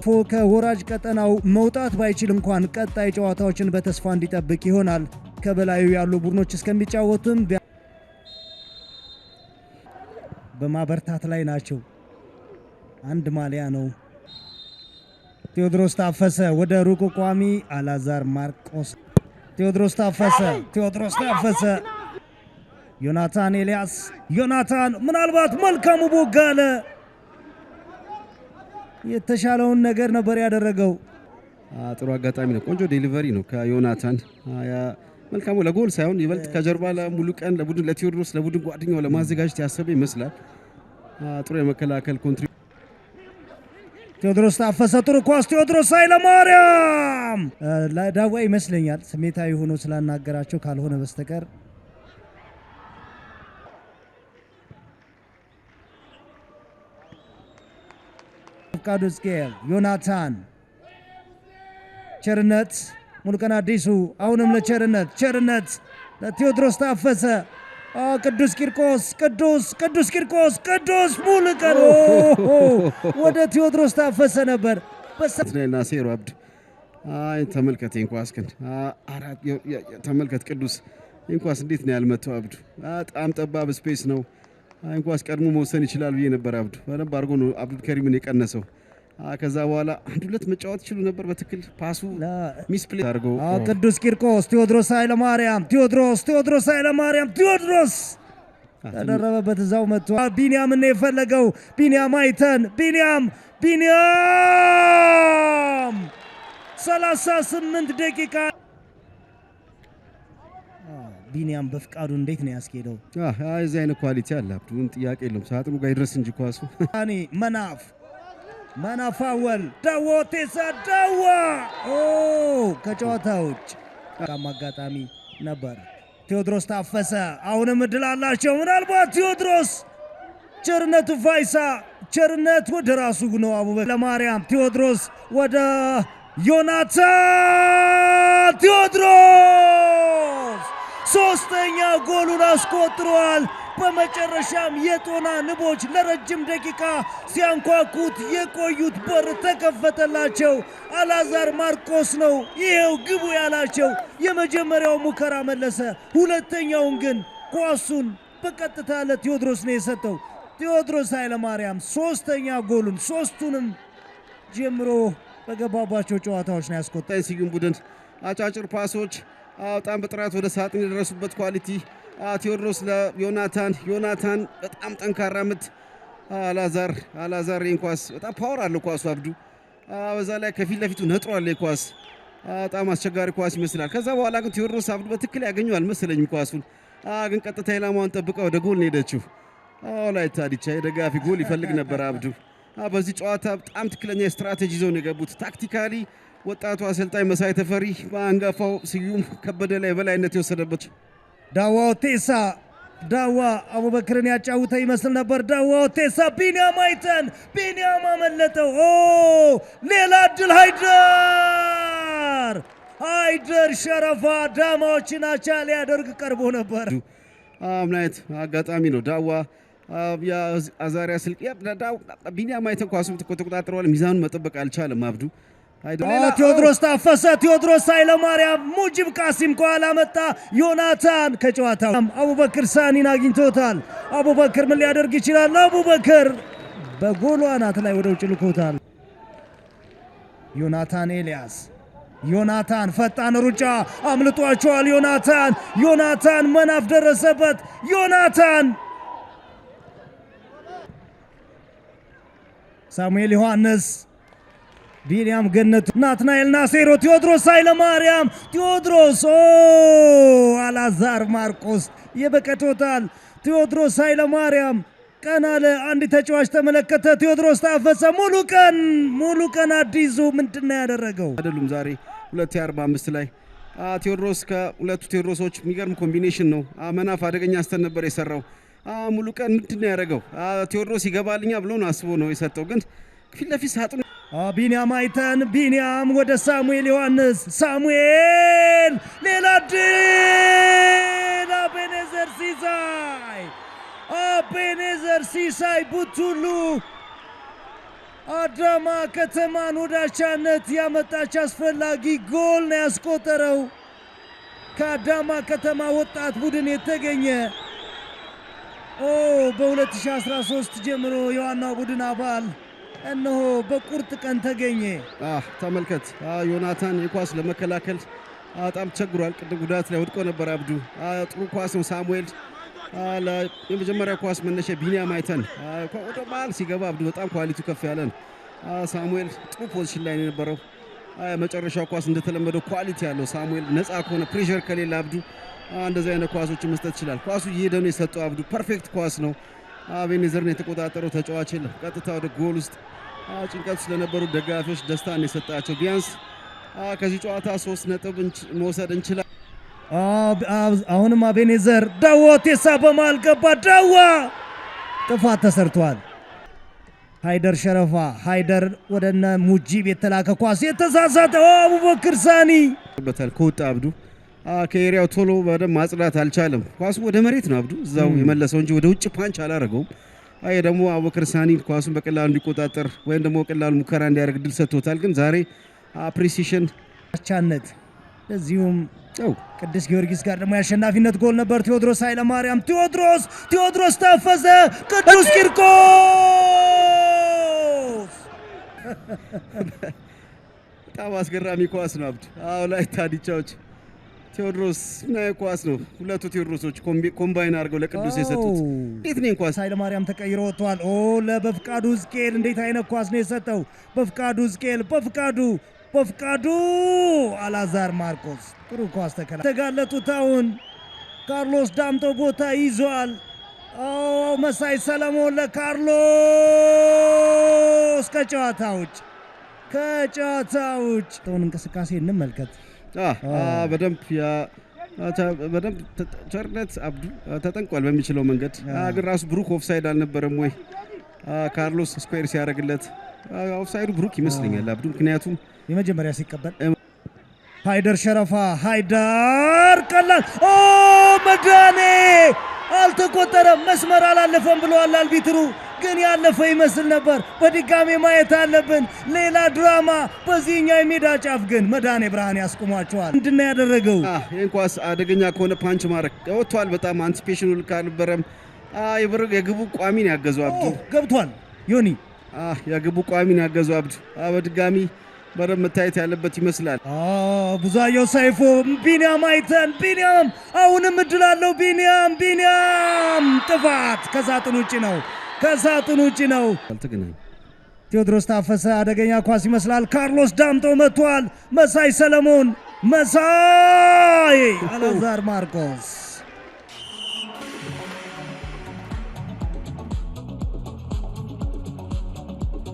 አልፎ ከወራጅ ቀጠናው መውጣት ባይችል እንኳን ቀጣይ ጨዋታዎችን በተስፋ እንዲጠብቅ ይሆናል። ከበላዩ ያሉ ቡድኖች እስከሚጫወቱም በማበርታት ላይ ናቸው። አንድ ማሊያ ነው። ቴዎድሮስ ታፈሰ ወደ ሩቁ ቋሚ አላዛር ማርቆስ። ቴዎድሮስ ታፈሰ ዮናታን ኤልያስ ዮናታን ምናልባት መልካሙ ቦጋለ የተሻለውን ነገር ነበር ያደረገው። ጥሩ አጋጣሚ ነው። ቆንጆ ዴሊቨሪ ነው ከዮናታን። መልካሙ ለጎል ሳይሆን ይበልጥ ከጀርባ ለሙሉ ቀን ለቡድን ለቴዎድሮስ ለቡድን ጓደኛው ለማዘጋጀት ያሰበ ይመስላል። ጥሩ የመከላከል ኮንትሪ ቴዎድሮስ ታፈሰ ጥሩ ኳስ ቴዎድሮስ ኃይለማርያም ለዳዋ ይመስለኛል ስሜታዊ ሆኖ ስላናገራቸው ካልሆነ በስተቀር ፍቃዱ ስኬል ዮናታን ቸርነት ሙሉቀን አዲሱ አሁንም ለቸርነት ለቴዎድሮስ ታፈሰ ቅዱስ ቂርቆስ ሙሉቀን ወደ ቴዎድሮስ ታፈሰ ነበር በሰና ሴሮ አብድ ተመልከት እንኳስ ግን ተመልከት ቅዱስ እንኳስ እንዴት ነው ያልመተው አብዱ በጣም ጠባብ ስፔስ ነው። እንኳስ ቀድሞ መወሰን ይችላል ብዬ ነበር አብዱ በደንብ አድርጎ ነው አብዱ ከሪምን የቀነሰው። ከዛ በኋላ አንድ ሁለት መጫወት ይችላል ነበር በትክክል ፓሱ ሚስፕሌይ አድርጎ ቅዱስ ቂርቆስ ቴዎድሮስ ኃይለማርያም ቴዎድሮስ ተደረበበት እዛው መጥቶ ቢኒያም ነው የፈለገው ቢኒያም አይተን ቢኒያም 38 ደቂቃ ቢኒያም በፍቃዱ እንዴት ነው ያስኬደው? እዚህ አይነት ኳሊቲ አለ አብዱን ጥያቄ የለም። ሳጥኑ ጋር ይድረስ እንጂ ኳሱ መናፍ አወል ዳዋ ከጨዋታ ውጭ አጋጣሚ ነበር። ቴዎድሮስ ታፈሰ አሁንም እድል አላቸው። ምናልባት ቴዎድሮስ ቸርነቱ ፋይሳ ቸርነት ወደ ራሱ ነው አቡበከር ለማርያም ቴዎድሮስ ወደ ዮናታን ቴዎድሮስ ሶስተኛ ጎሉን አስቆጥሯል። በመጨረሻም የጦና ንቦች ለረጅም ደቂቃ ሲያንኳኩት የቆዩት በር ተከፈተላቸው። አላዛር ማርቆስ ነው ይሄው ግቡ ያላቸው። የመጀመሪያው ሙከራ መለሰ፣ ሁለተኛውን ግን ኳሱን በቀጥታ ለቴዎድሮስ ነው የሰጠው። ቴዎድሮስ ኃይለማርያም ሶስተኛ ጎሉን ሶስቱንም ጀምሮ በገባባቸው ጨዋታዎች ነው ያስቆጠረው። ስዩም ቡድን አጫጭር ፓሶች በጣም በጥራት ወደ ሳጥን የደረሱበት ኳሊቲ ቴዎድሮስ ለዮናታን በጣም ጠንካራ ምት አላዛር ኳስ በጣም ፓወር አለው ኳሱ አብዱ በዛ ላይ ከፊት ለፊቱ ነጥሯል። ኳስ በጣም አስቸጋሪ ኳስ ይመስላል። ከዛ በኋላ ግን ቴዎድሮስ አብዱ በትክክል ያገኘው አልመሰለኝም ኳሱን ግን ቀጥታ ኢላማውን ጠብቃ ወደ ጎል ነው ሄደችው። ወላይታ ዲቻ የደጋፊ ጎል ይፈልግ ነበር አብዱ። በዚህ ጨዋታ በጣም ትክክለኛ ስትራቴጂ ይዘው ነው የገቡት። ታክቲካሊ ወጣቱ አሰልጣኝ መሳይ ተፈሪ በአንጋፋው ስዩም ከበደ ላይ በላይነት የወሰደበት ዳዋ ኦቴሳ አቡበክርን ያጫውተ ይመስል ነበር። ዳዋ ኦቴሳ ቢኒያም አይተን ቢኒያም አመለጠው። ሌላ እድል ሃይደር ሸረፋ ዳማዎችን አቻ ሊያደርግ ቀርቦ ነበር። ምናይት አጋጣሚ ነው ዳዋ አዛሪያ ስልቅ ቢኒያም አይተን ኳሱን ተቆጣጥረዋል። ሚዛኑን መጠበቅ አልቻለም አብዱ። ቴዎድሮስ ታፈሰ ቴዎድሮስ ኃይለማርያም ሙጂብ ቃሲም ከኋላ መጣ። ዮናታን ከጨዋታው አቡበክር ሳኒን አግኝቶታል። አቡበክር ምን ሊያደርግ ይችላል? አቡበክር በጎሉ አናት ላይ ወደ ውጭ ልኮታል። ዮናታን ኤልያስ ፈጣን ሩጫ አምልጧቸዋል። ዮናታን መናፍ ደረሰበት። ሳሙኤል ዮሐንስ ቢኒያም ገነቱ ናትናኤል ናሴሮ ቴዎድሮስ ኃይለማርያም አላዛር ማርቆስ የበቀቶታል። ቴዎድሮስ ኃይለማርያም ቀና ለአንድ ተጫዋች ተመለከተ። ቴዎድሮስ ታፈሰ ሙሉ ቀን አዲሱ ምንድነው ያደረገው? አይደሉም ዛሬ 245 ላይ ቴዎድሮስ ከሁለቱ ቴዎድሮሶች የሚገርም ኮምቢኔሽን ነው። መናፍ አደገኛ አስተን ነበር የሰራው። ሙሉ ቀን ምንድነው ያደረገው? ቴዎድሮስ ይገባልኛ ብሎ ነው አስቦ ነው የሰጠው። ግን ፊት ለፊት ሳጥኑ ቢኒያም አይተን ወደ ሳሙኤል ዮሐንስ ሌላ ድል አቤኔዘር ሲሳይ ቡቱሉ አዳማ ከተማን ወደ አቻነት ያመጣች አስፈላጊ ጎል ነው ያስቆጠረው። ከአዳማ ከተማ ወጣት ቡድን የተገኘ በ2013 ጀምሮ የዋናው ቡድን አባል እነሆ በቁርጥ ቀን ተገኘ። ተመልከት ዮናታን የኳስ ለመከላከል በጣም ተቸግሯል። ቅድም ጉዳት ላይ ወድቆ ነበር አብዱ። ጥሩ ኳስ ነው ሳሙኤል የመጀመሪያ ኳስ መነሻ ቢኒያም አይተን ወደ መሃል ሲገባ አብዱ በጣም ኳሊቲው ከፍ ያለ ነው። ሳሙኤል ጥሩ ፖዚሽን ላይ ነው የነበረው። መጨረሻው ኳስ እንደተለመደው ኳሊቲ ያለው ሳሙኤል ነፃ ከሆነ ፕሬሸር ከሌለ አብዱ እንደዚህ አይነት ኳሶችን መስጠት ይችላል። ኳሱ እየሄደ ነው የሰጠው አብዱ። ፐርፌክት ኳስ ነው። አቤኔዘርን የተቆጣጠረው ተጫዋች የለም። ቀጥታ ወደ ጎል ውስጥ ጭንቀት ስለነበሩ ደጋፊዎች ደስታን የሰጣቸው። ቢያንስ ከዚህ ጨዋታ 3 ነጥብ መውሰድ እንችላለን። አሁንም አቤኔዘር ዳዋ ቴሳ በመሃል ገባ። ዳዋ ጥፋት ተሰርቷል። ሃይደር ሸረፋ ሃይደር ወደነ ሙጂብ የተላከ ኳስ የተሳሳተ አቡበክር ሳኒ በታል ከወጣ አብዱ ከኤሪያው ቶሎ በደም ማጽዳት አልቻለም። ኳሱ ወደ መሬት ነው አብዱ እዛው የመለሰው እንጂ ወደ ውጭ ፓንች አላረገውም። አይ ደግሞ አቡበክር ሳኒ ኳሱን በቀላሉ እንዲቆጣጠር ወይም ደግሞ በቀላሉ ሙከራ እንዲያደርግ ድል ሰጥቶታል። ግን ዛሬ ፕሪሲሽን አቻነት ለዚሁም ቅዱስ ጊዮርጊስ ጋር ደግሞ የአሸናፊነት ጎል ነበር። ቴዎድሮስ ኃይለማርያም ቴዎድሮስ ታፈሰ ቅዱስ ቂርቆስ በጣም አስገራሚ ኳስ ነው አብዱ። ላይ ታዲቻዎች ቴዎድሮስ ናይ ኳስ ነው። ሁለቱ ቴዎድሮሶች ኮምባይን አድርገው ለቅዱስ የሰጡት እንዴት ነው ኳስ። ኃይለማርያም ተቀይሮ ወጥቷል። ለበፍቃዱ ዝቄል እንዴት አይነት ኳስ ነው የሰጠው። በፍቃዱ ዝቄል በፍቃዱ አላዛር ማርቆስ ጥሩ ኳስ ተጋለጡት። አሁን ካርሎስ ዳምጦ ቦታ ይዟል። መሳይ ሰለሞን ለካርሎስ ከጨዋታ ውጭ እንቅስቃሴ እንመልከት። በደንብ ቸርነት አብዱ ተጠንቋል በሚችለው መንገድ። ግን ራሱ ብሩክ ኦፍሳይድ አልነበረም ወይ? ካርሎስ ስኩዌር ሲያደርግለት ኦፍሳይዱ ብሩክ ይመስለኛል አብዱ። ምክንያቱም የመጀመሪያ ሲቀበል ሃይደር ሸረፋ ሃይደር ቀላል መዳኔ አልተቆጠረም። መስመር አላለፈም ብለዋል አልቢትሩ። ግን ያለፈ ይመስል ነበር። በድጋሜ ማየት አለብን። ሌላ ድራማ በዚህኛው የሜዳ ጫፍ ግን መዳኔ ብርሃን ያስቆሟቸዋል። ምንድን ነው ያደረገው? ይህን ኳስ አደገኛ ከሆነ ፓንች ማድረግ ወጥቷል። በጣም አንቲፔሽኑ ልክ አልነበረም። የግቡ ቋሚን ያገዘው አብዱ ገብቷል። ዮኒ የግቡ ቋሚን ያገዘው አብዱ በድጋሚ በደንብ መታየት ያለበት ይመስላል። ብዙአየሁ ሰይፉ ቢኒያም አይተን ቢኒያም አሁንም እድል አለው። ቢኒያም ጥፋት ከሳጥን ውጭ ነው። አልተገናኘ ቴዎድሮስ ታፈሰ አደገኛ ኳስ ይመስላል። ካርሎስ ዳምጦ መጥቷል። መሳይ ሰለሞን አላዛር ማርቆስ